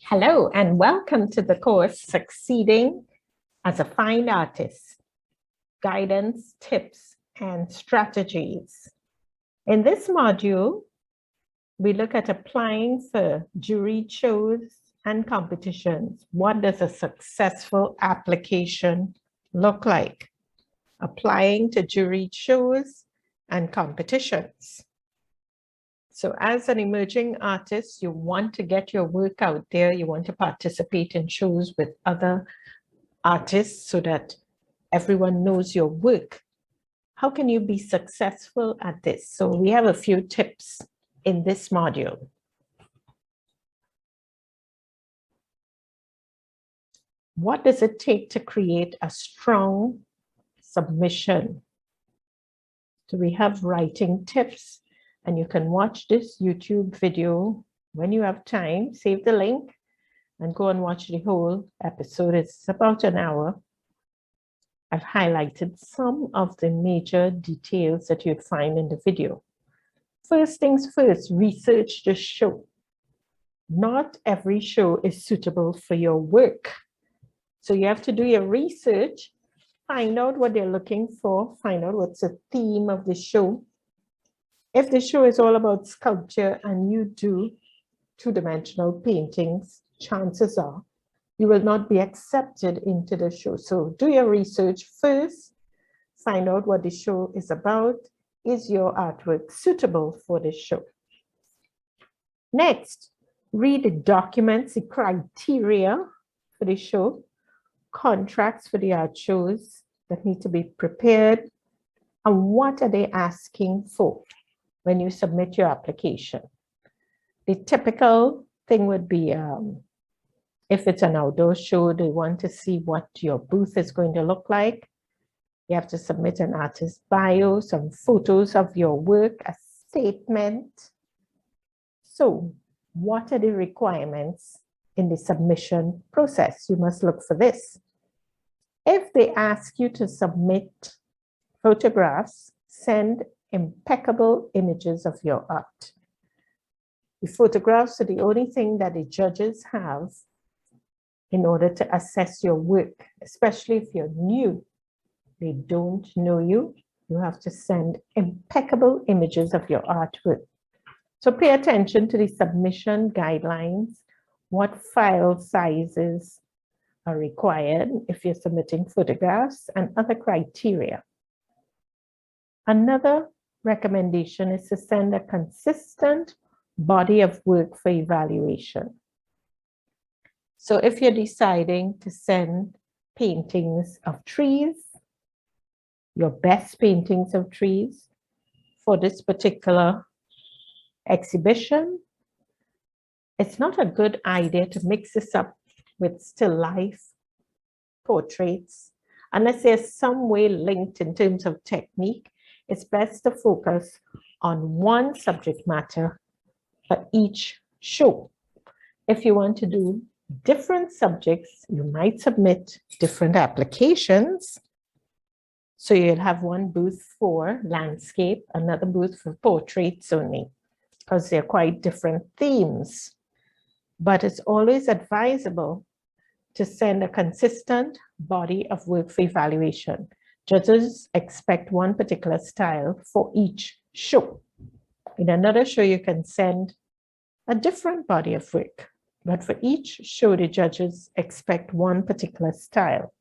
Hello and welcome to the course Succeeding as a Fine Artist, Guidance, Tips, and Strategies. In this module, we look at applying for juried shows and competitions. What does a successful application look like? Applying to juried shows and competitions. So as an emerging artist, you want to get your work out there. You want to participate in shows with other artists so that everyone knows your work. How can you be successful at this? So we have a few tips in this module. What does it take to create a strong submission? So we have writing tips. And you can watch this YouTube video when you have time. Save the link and go and watch the whole episode. It's about an hour. I've highlighted some of the major details that you'd find in the video. First things first, research the show. Not every show is suitable for your work. So you have to do your research, find out what they're looking for, find out what's the theme of the show. If the show is all about sculpture and you do two-dimensional paintings, chances are you will not be accepted into the show. So do your research first, find out what the show is about. Is your artwork suitable for the show? Next, read the documents, the criteria for the show, contracts for the art shows that need to be prepared, and what are they asking for when you submit your application. The typical thing would be, if it's an outdoor show, they want to see what your booth is going to look like. You have to submit an artist bio, some photos of your work, a statement. So what are the requirements in the submission process? You must look for this. If they ask you to submit photographs, send impeccable images of your art. The photographs are the only thing that the judges have in order to assess your work, especially if you're new. They don't know you. You have to send impeccable images of your artwork. So pay attention to the submission guidelines, what file sizes are required if you're submitting photographs, and other criteria. Another recommendation is to send a consistent body of work for evaluation. So if you're deciding to send paintings of trees, your best paintings of trees for this particular exhibition, it's not a good idea to mix this up with still life portraits, unless there's some way linked in terms of technique. It's best to focus on one subject matter for each show. If you want to do different subjects, you might submit different applications. So you'll have one booth for landscape, another booth for portraits only, because they're quite different themes. But it's always advisable to send a consistent body of work for evaluation. Judges expect one particular style for each show. In another show, you can send a different body of work, but for each show, the judges expect one particular style.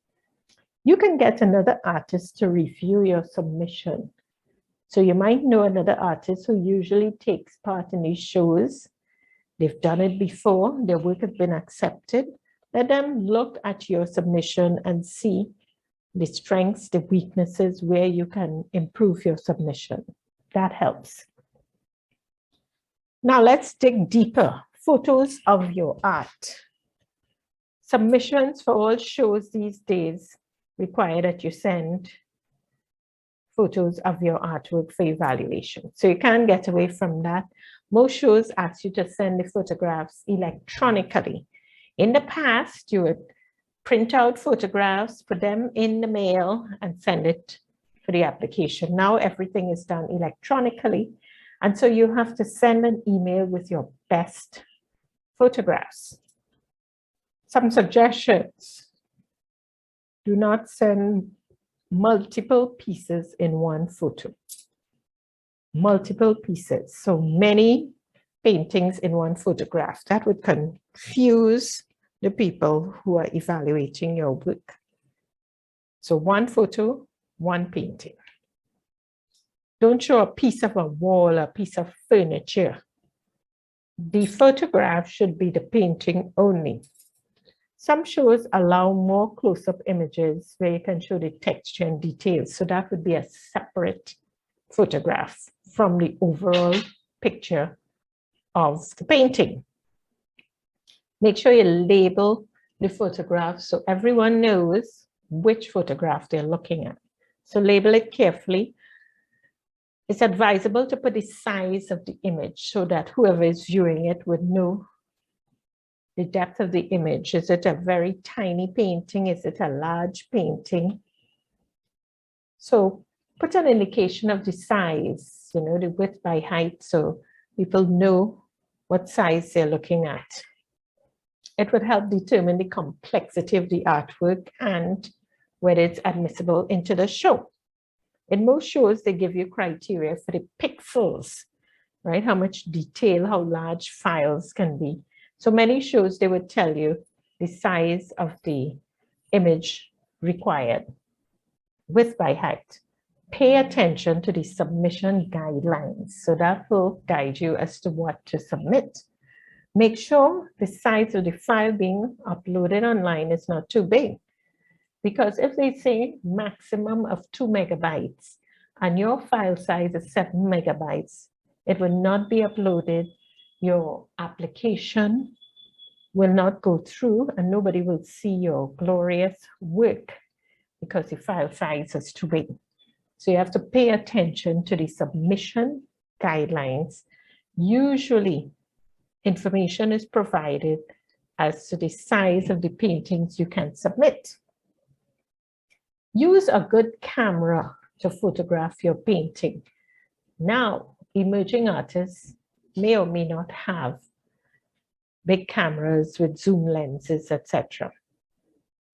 You can get another artist to review your submission. So you might know another artist who usually takes part in these shows. They've done it before, their work has been accepted. Let them look at your submission and see the strengths, the weaknesses, where you can improve your submission. That helps. Now let's dig deeper. Photos of your art. Submissions for all shows these days require that you send photos of your artwork for evaluation. So you can't get away from that. Most shows ask you to send the photographs electronically. In the past, you would print out photographs, put them in the mail, and send it for the application. Now everything is done electronically. And so you have to send an email with your best photographs. Some suggestions. Do not send multiple pieces in one photo. Multiple pieces. So many paintings in one photograph. That would confuse the people who are evaluating your work. So one photo, one painting. Don't show a piece of a wall, a piece of furniture. The photograph should be the painting only. Some shows allow more close-up images where you can show the texture and details. So that would be a separate photograph from the overall picture of the painting. Make sure you label the photograph so everyone knows which photograph they're looking at. So label it carefully. It's advisable to put the size of the image so that whoever is viewing it would know the depth of the image. Is it a very tiny painting? Is it a large painting? So put an indication of the size, you know, the width by height, so people know what size they're looking at. It would help determine the complexity of the artwork and whether it's admissible into the show. In most shows, they give you criteria for the pixels, right? How much detail, how large files can be. So many shows, they would tell you the size of the image required, width by height. Pay attention to the submission guidelines. So that will guide you as to what to submit. Make sure the size of the file being uploaded online is not too big. Because if they say maximum of 2 megabytes and your file size is 7 megabytes, it will not be uploaded. Your application will not go through and nobody will see your glorious work because the file size is too big. So you have to pay attention to the submission guidelines. Usually, information is provided as to the size of the paintings you can submit. Use a good camera to photograph your painting. Now, emerging artists may or may not have big cameras with zoom lenses, etc.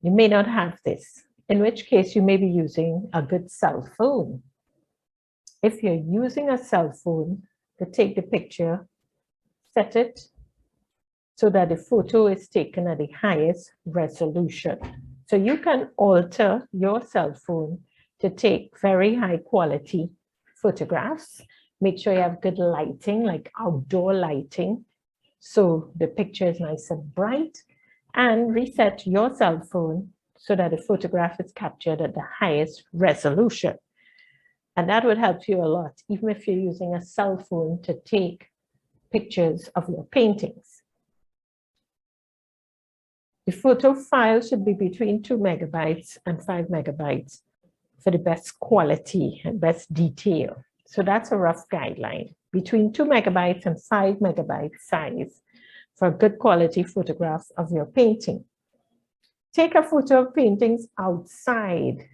You may not have this, in which case you may be using a good cell phone. If you're using a cell phone to take the picture, set it so that the photo is taken at the highest resolution. So you can alter your cell phone to take very high quality photographs. Make sure you have good lighting, like outdoor lighting, so the picture is nice and bright, and reset your cell phone so that the photograph is captured at the highest resolution. And that would help you a lot, even if you're using a cell phone to take pictures of your paintings. The photo file should be between 2 megabytes and 5 megabytes for the best quality and best detail. So that's a rough guideline, between 2 megabytes and 5 megabyte size for a good quality photograph of your painting. Take a photo of paintings outside.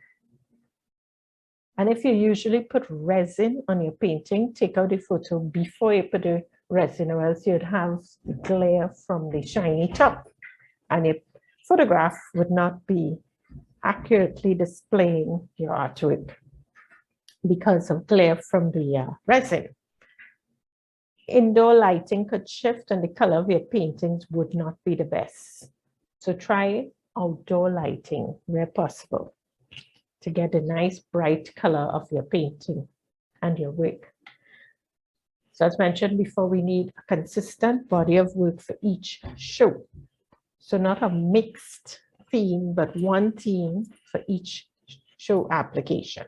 And if you usually put resin on your painting, take out the photo before you put the resin, or else you'd have glare from the shiny top. And your photograph would not be accurately displaying your artwork because of glare from the resin. Indoor lighting could shift and the color of your paintings would not be the best. So try outdoor lighting where possible to get a nice bright color of your painting and your work. So as mentioned before, we need a consistent body of work for each show. So not a mixed theme, but one theme for each show application.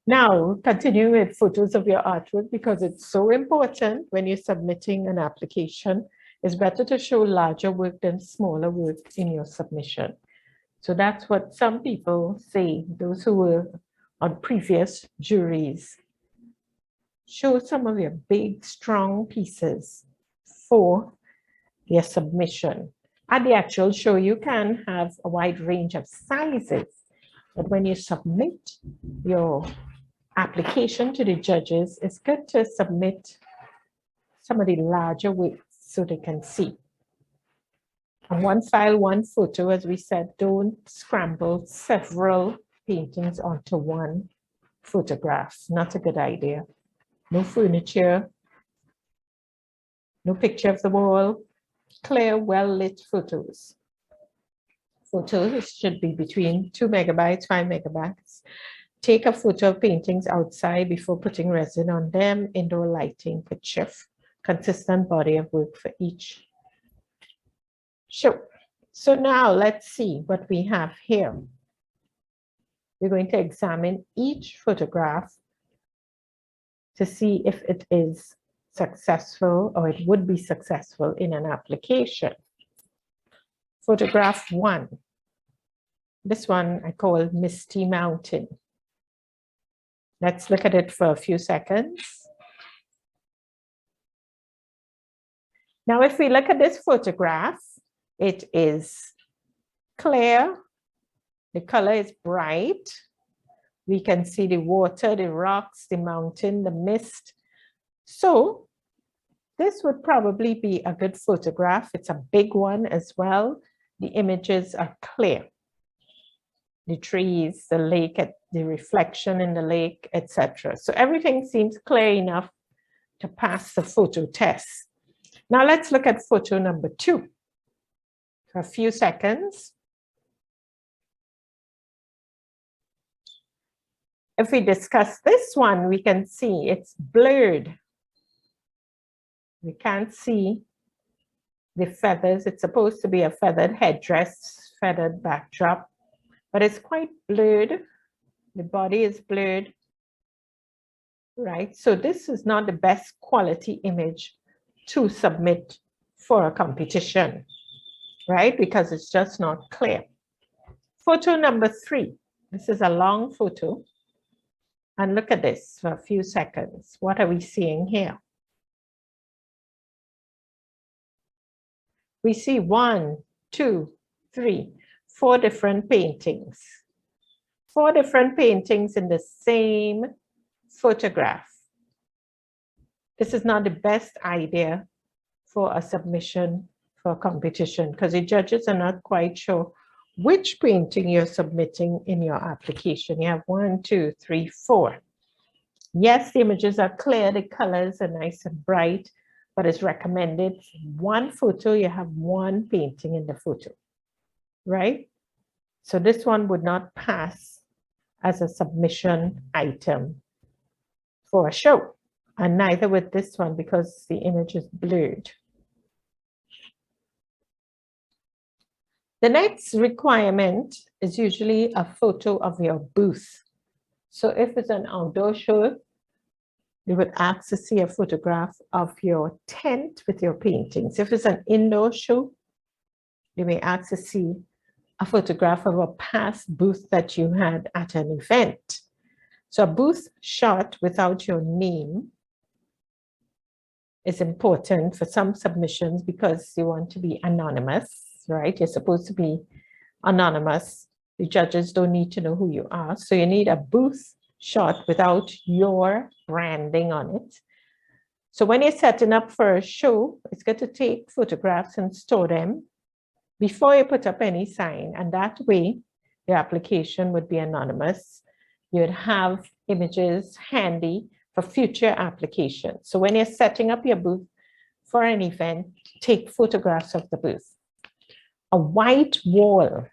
Now, continuing with photos of your artwork, because it's so important when you're submitting an application, it's better to show larger work than smaller work in your submission. So that's what some people say, those who were on previous juries. Show some of your big, strong pieces for your submission. At the actual show, you can have a wide range of sizes, but when you submit your application to the judges, it's good to submit some of the larger works so they can see. And one file, one photo, as we said, don't scramble several paintings onto one photograph. Not a good idea. No furniture, no picture of the wall, clear, well-lit photos. Photos should be between 2 megabytes, 5 megabytes. Take a photo of paintings outside before putting resin on them. Indoor lighting, picture, consistent body of work for each. Sure. So now let's see what we have here. We're going to examine each photograph to see if it is successful or it would be successful in an application. Photograph 1. This one I call Misty Mountain. Let's look at it for a few seconds. Now, if we look at this photograph, it is clear. The color is bright. We can see the water, the rocks, the mountain, the mist. So this would probably be a good photograph. It's a big one as well. The images are clear. The trees, the lake, the reflection in the lake, etc. So everything seems clear enough to pass the photo test. Now let's look at photo number 2 for a few seconds. If we discuss this one, we can see it's blurred. We can't see the feathers. It's supposed to be a feathered headdress, feathered backdrop, but it's quite blurred. The body is blurred, right? So this is not the best quality image to submit for a competition, right? Because it's just not clear. Photo number 3. This is a long photo. And look at this for a few seconds. What are we seeing here? We see 1, 2, 3, 4 different paintings. 4 different paintings in the same photograph. This is not the best idea for a submission for a competition because the judges are not quite sure which painting you're submitting in your application. You have 1, 2, 3, 4. Yes, the images are clear, the colors are nice and bright, but it's recommended 1 photo, you have 1 painting in the photo, right? So this one would not pass as a submission item for a show, and neither would this one because the image is blurred. The next requirement is usually a photo of your booth. So if it's an outdoor show, you would ask to see a photograph of your tent with your paintings. If it's an indoor show, you may ask to see a photograph of a past booth that you had at an event. So a booth shot without your name is important for some submissions because you want to be anonymous, right? You're supposed to be anonymous. The judges don't need to know who you are. So you need a booth shot without your branding on it. So when you're setting up for a show, it's good to take photographs and store them before you put up any sign. And that way, the application would be anonymous. You'd have images handy for future applications. So when you're setting up your booth for an event, take photographs of the booth. A white wall.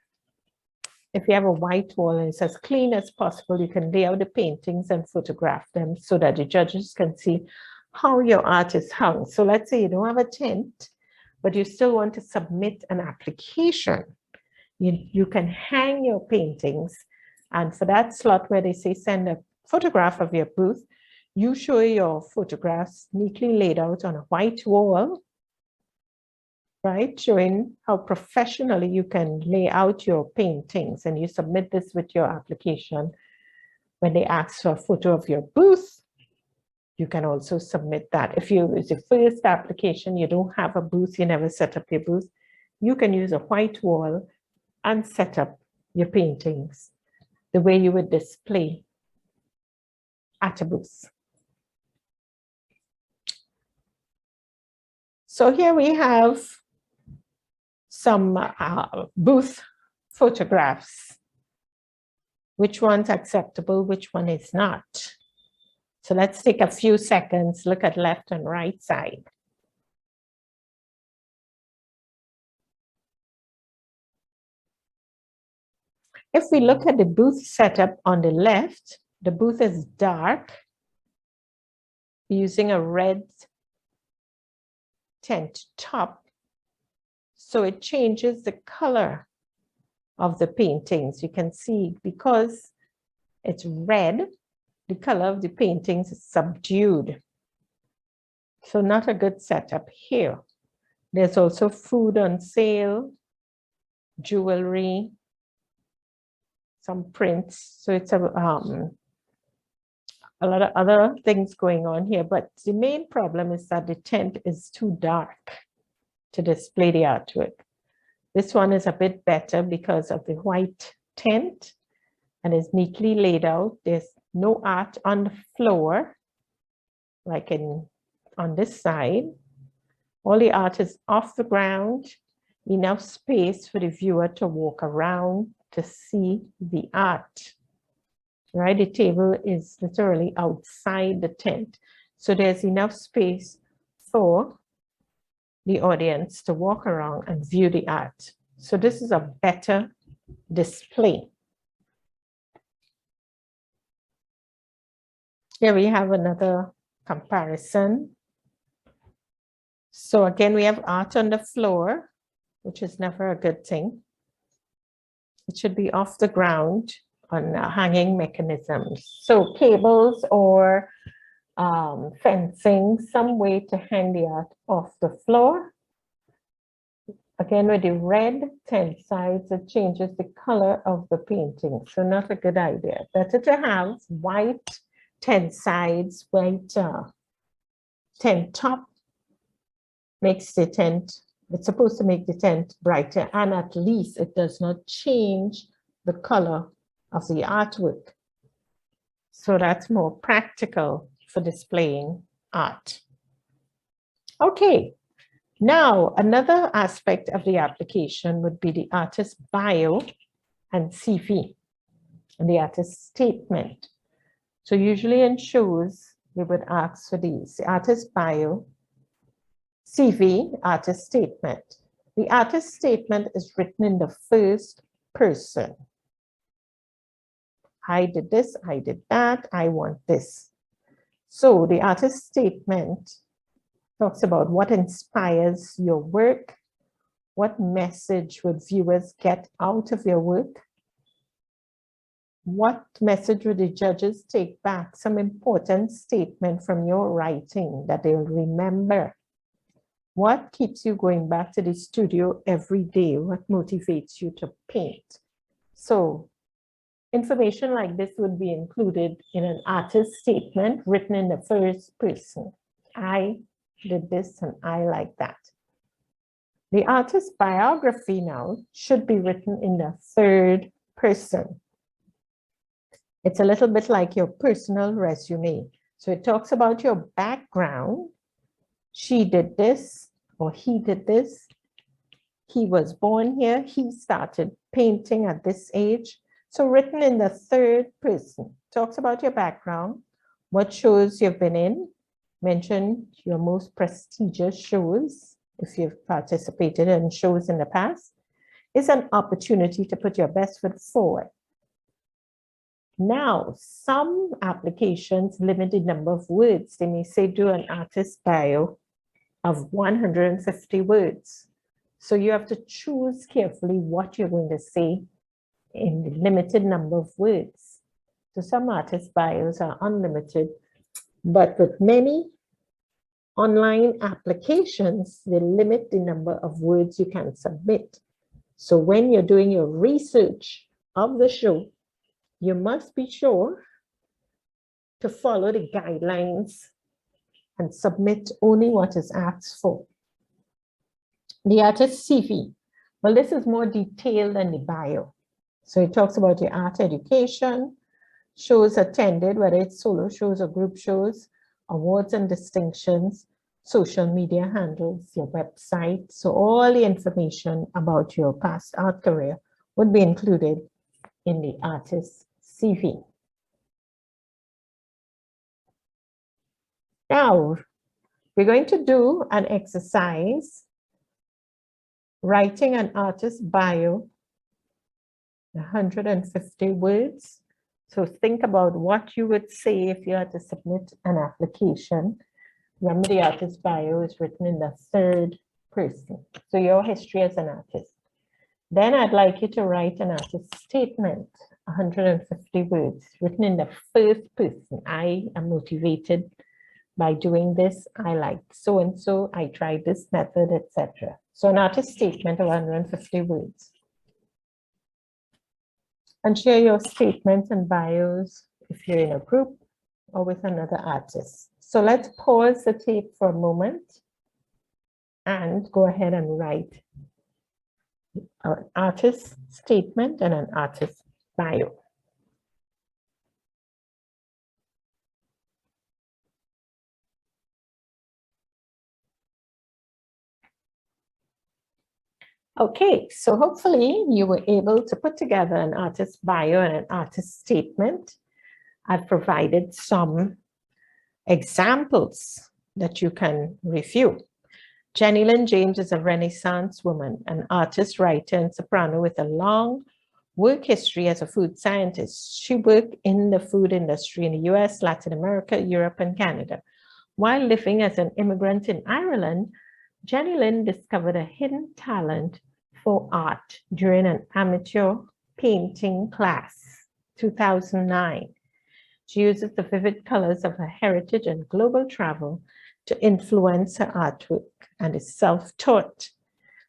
If you have a white wall and it's as clean as possible, you can lay out the paintings and photograph them so that the judges can see how your art is hung. So let's say you don't have a tent, but you still want to submit an application. You can hang your paintings, and for that slot where they say send a photograph of your booth, you show your photographs neatly laid out on a white wall, right? Showing how professionally you can lay out your paintings, and you submit this with your application. When they ask for a photo of your booth, you can also submit that. If it's your first application, you don't have a booth, you never set up your booth, you can use a white wall and set up your paintings the way you would display at a booth. So here we have some booth photographs. Which one's acceptable, which one is not. So let's take a few seconds, look at left and right side. If we look at the booth setup on the left, the booth is dark, using a red tent top. So it changes the color of the paintings. You can see because it's red, the color of the paintings is subdued. So not a good setup here. There's also food on sale, jewelry, some prints. So it's a lot of other things going on here. But the main problem is that the tent is too dark to display the artwork. This one is a bit better because of the white tent and is neatly laid out. There's no art on the floor, like on this side. All the art is off the ground, enough space for the viewer to walk around to see the art. Right, the table is literally outside the tent. So there's enough space for the audience to walk around and view the art. So this is a better display. Here we have another comparison. So again, we have art on the floor, which is never a good thing. It should be off the ground on hanging mechanisms. So cables or fencing, some way to hang the art off the floor. Again, with the red tent sides, it changes the color of the painting. So not a good idea. Better to have white tent sides, white tent top. Makes the tent, it's supposed to make the tent brighter, and at least it does not change the color of the artwork. So that's more practical for displaying art. Okay, now another aspect of the application would be the artist's bio and CV, and the artist's statement. So usually in shows, we would ask for these: the artist's bio, CV, artist statement. The artist statement is written in the first person. I did this, I did that, I want this. So the artist statement talks about what inspires your work, what message would viewers get out of your work, what message would the judges take back, some important statement from your writing that they'll remember. What keeps you going back to the studio every day? What motivates you to paint? So information like this would be included in an artist statement written in the first person. I did this and I like that. The artist's biography now should be written in the third person. It's a little bit like your personal resume. So it talks about your background. She did this, or he did this. He was born here. He started painting at this age. So written in the third person, talks about your background, what shows you've been in, mention your most prestigious shows, if you've participated in shows in the past. It's an opportunity to put your best foot forward. Now, some applications limit the number of words. They may say do an artist bio of 150 words. So you have to choose carefully what you're going to say in the limited number of words. So some artist bios are unlimited, but with many online applications, they limit the number of words you can submit. So when you're doing your research of the show, you must be sure to follow the guidelines and submit only what is asked for. The artist's CV. Well, this is more detailed than the bio. So it talks about your art education, shows attended, whether it's solo shows or group shows, awards and distinctions. social media handles, your website. So all the information about your past art career would be included in the artist's CV. Now, we're going to do an exercise, writing an artist's bio, 150 words. So think about what you would say if you had to submit an application. Remember, the artist's bio is written in the third person. So your history as an artist. Then I'd like you to write an artist statement, 150 words, written in the first person. I am motivated by doing this. I like so-and-so. I tried this method, etc. So an artist statement of 150 words. And share your statements and bios if you're in a group or with another artist. So let's pause the tape for a moment and go ahead and write an artist statement and an artist bio. Okay, so hopefully you were able to put together an artist bio and an artist statement. I've provided some examples that you can review. Jenny Lynn James is a Renaissance woman, an artist, writer, and soprano with a long work history as a food scientist. She worked in the food industry in the US, Latin America, Europe, and Canada. While living as an immigrant in Ireland, Jenny Lynn discovered a hidden talent for art during an amateur painting class, 2009. She uses the vivid colors of her heritage and global travel to influence her artwork and is self-taught.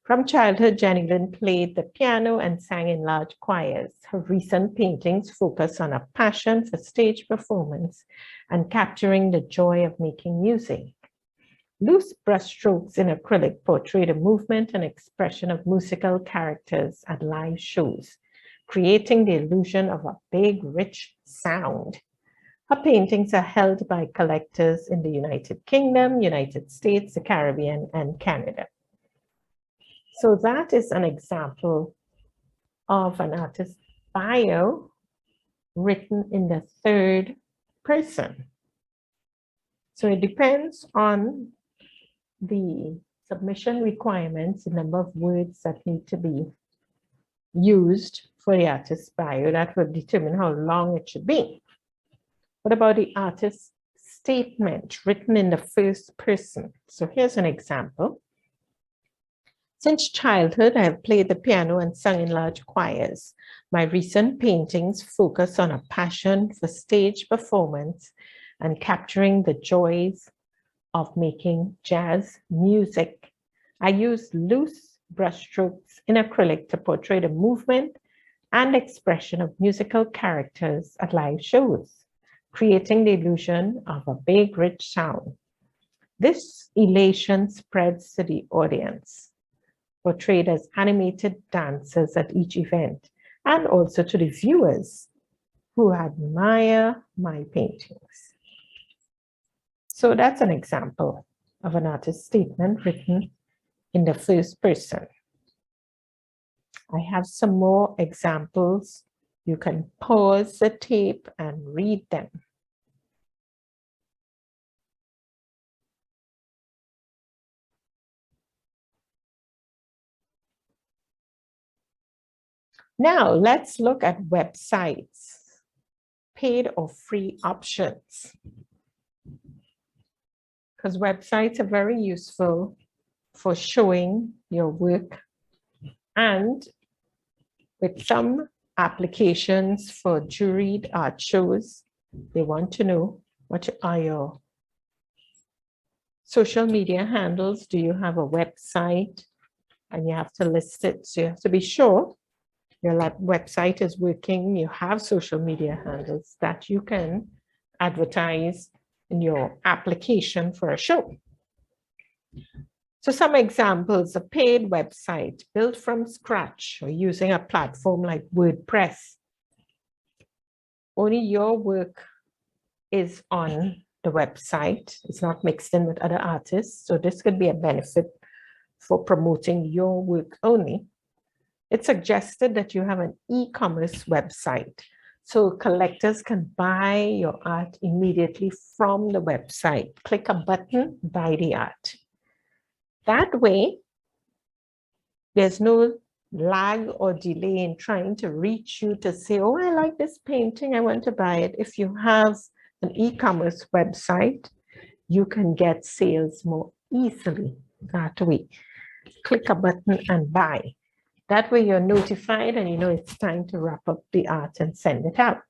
From childhood, Jenny Lynn played the piano and sang in large choirs. Her recent paintings focus on a passion for stage performance and capturing the joy of making music. Loose brushstrokes in acrylic portray the movement and expression of musical characters at live shows, creating the illusion of a big, rich sound. Her paintings are held by collectors in the United Kingdom, United States, the Caribbean, and Canada. So that is an example of an artist's bio written in the third person. So it depends on the submission requirements, the number of words that need to be used for the artist's bio. That will determine how long it should be. What about the artist's statement written in the first person? So here's an example. Since childhood, I have played the piano and sung in large choirs. My recent paintings focus on a passion for stage performance and capturing the joys of making jazz music. I use loose brushstrokes in acrylic to portray the movement and expression of musical characters at live shows, creating the illusion of a big, rich sound. This elation spreads to the audience, portrayed as animated dancers at each event, and also to the viewers who admire my paintings. So that's an example of an artist's statement written in the first person. I have some more examples. You can pause the tape and read them. Now let's look at websites, paid or free options. Because websites are very useful for showing your work, and with some applications for juried art shows, they want to know what are your social media handles. Do you have a website? And you have to list it. So you have to be sure your website is working. You have social media handles that you can advertise in your application for a show. So some examples: a paid website built from scratch or using a platform like WordPress. Only your work is on the website. It's not mixed in with other artists. So this could be a benefit for promoting your work only. It's suggested that you have an e-commerce website, so collectors can buy your art immediately from the website. Click a button, buy the art. That way, there's no lag or delay in trying to reach you to say, oh, I like this painting, I want to buy it. If you have an e-commerce website, you can get sales more easily that way. Click a button and buy. That way you're notified and you know it's time to wrap up the art and send it out.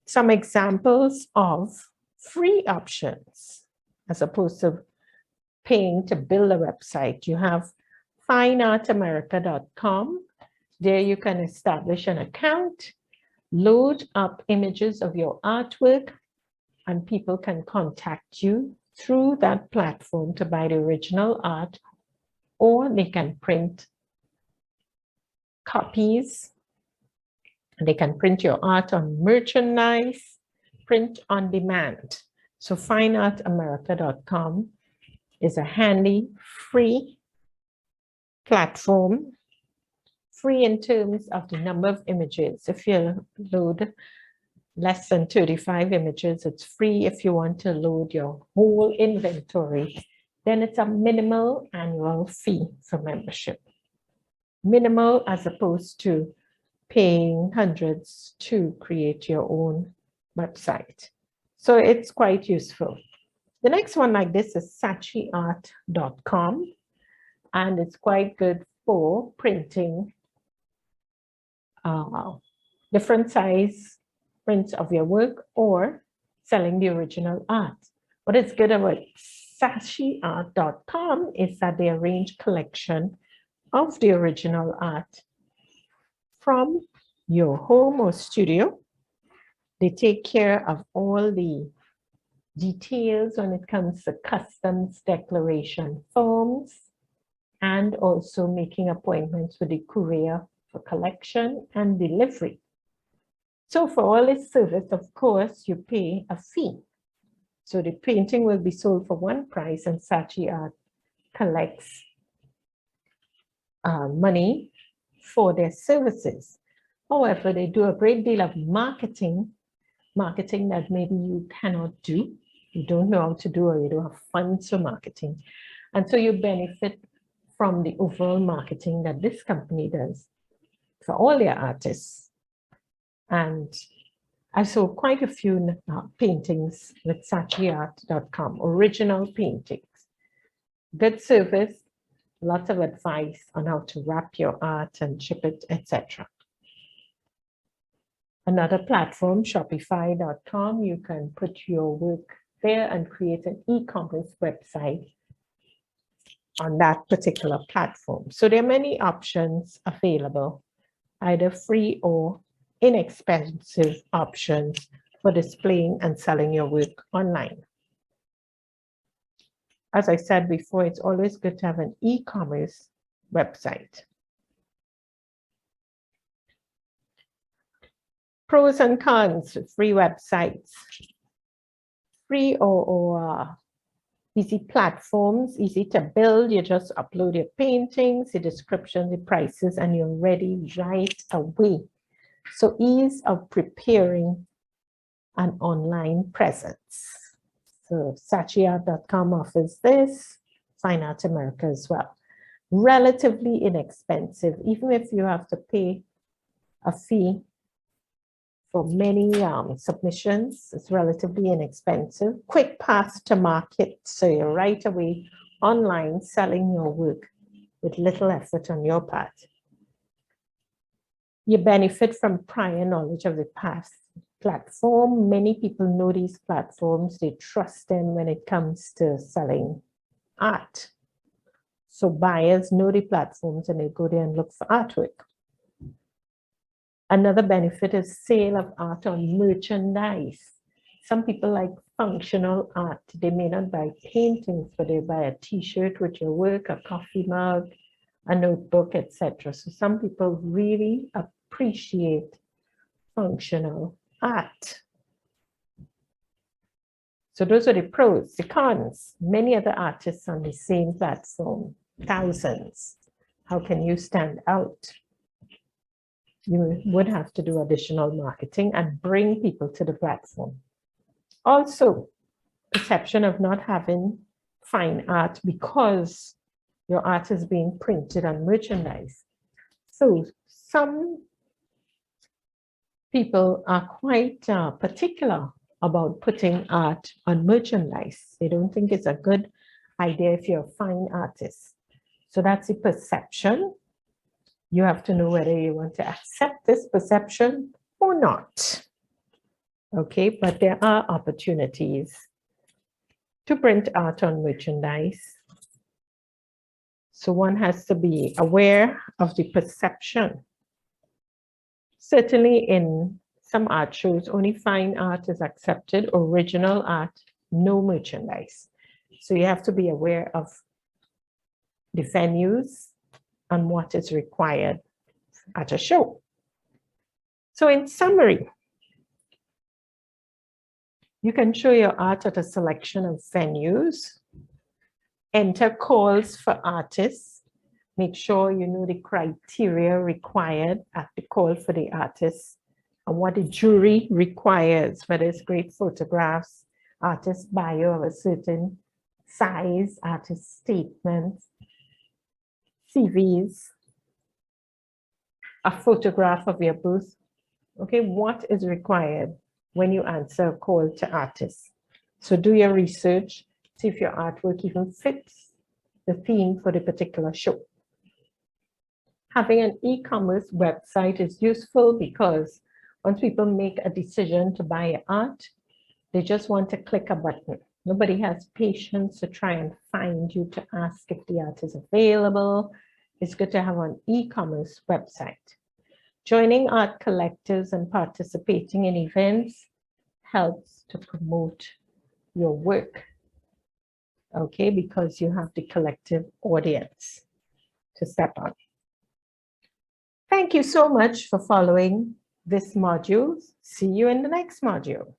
Some examples of free options as opposed to paying to build a website. You have fineartamerica.com. There you can establish an account, load up images of your artwork, and people can contact you through that platform to buy the original art, or they can print copies. They can print your art on merchandise, print on demand. So fineartamerica.com is a handy, free platform, free in terms of the number of images. If you load less than 35 images, it's free. If you want to load your whole inventory, then it's a minimal annual fee for membership. Minimal as opposed to paying hundreds to create your own website. So it's quite useful. The next one like this is sachiart.com, and it's quite good for printing different size prints of your work or selling the original art. What is good about sachiart.com is that they arrange collection of the original art from your home or studio. They take care of all the details when it comes to customs declaration forms and also making appointments with the courier for collection and delivery. So for all this service, of course, you pay a fee. So the painting will be sold for one price and Sachi Art collects money for their services. However, they do a great deal of marketing that maybe you cannot do, you don't know how to do, or you don't have funds for marketing. And so you benefit from the overall marketing that this company does for all their artists. And I saw quite a few paintings with sachiart.com, original paintings. Good service, lots of advice on how to wrap your art and ship it, etc. Another platform, shopify.com, you can put your work there and create an e-commerce website on that particular platform. So there are many options available, either free or inexpensive options for displaying and selling your work online. As I said before, it's always good to have an e-commerce website. Pros and cons of free websites. Free or easy platforms, easy to build. You just upload your paintings, the description, the prices, and you're ready right away. So ease of preparing an online presence. So sachiart.com offers this, Fine Art America as well. Relatively inexpensive, even if you have to pay a fee for many submissions, it's relatively inexpensive. Quick path to market, so you're right away online selling your work with little effort on your part. You benefit from prior knowledge of the past platform. Many people know these platforms. They trust them when it comes to selling art. So buyers know the platforms and they go there and look for artwork. Another benefit is sale of art on merchandise. Some people like functional art. They may not buy paintings, but they buy a t-shirt with your work, a coffee mug, a notebook, etc. So some people really appreciate functional art. So those are the pros. The cons, many other artists on the same platform, thousands. How can you stand out? You would have to do additional marketing and bring people to the platform. Also, perception of not having fine art because your art is being printed on merchandise. So some people are quite particular about putting art on merchandise. They don't think it's a good idea if you're a fine artist. So that's the perception. You have to know whether you want to accept this perception or not. Okay, but there are opportunities to print art on merchandise. So one has to be aware of the perception. Certainly in some art shows, only fine art is accepted, original art, no merchandise. So you have to be aware of the venues and what is required at a show. So in summary, you can show your art at a selection of venues, enter calls for artists, make sure you know the criteria required at the call for the artist and what the jury requires, whether it's great photographs, artist bio of a certain size, artist statements, CVs, a photograph of your booth. Okay, what is required when you answer a call to artists? So do your research, see if your artwork even fits the theme for the particular show. Having an e-commerce website is useful because once people make a decision to buy art, they just want to click a button. Nobody has patience to try and find you to ask if the art is available. It's good to have an e-commerce website. Joining art collectives and participating in events helps to promote your work, okay, because you have the collective audience to step on. Thank you so much for following this module. See you in the next module.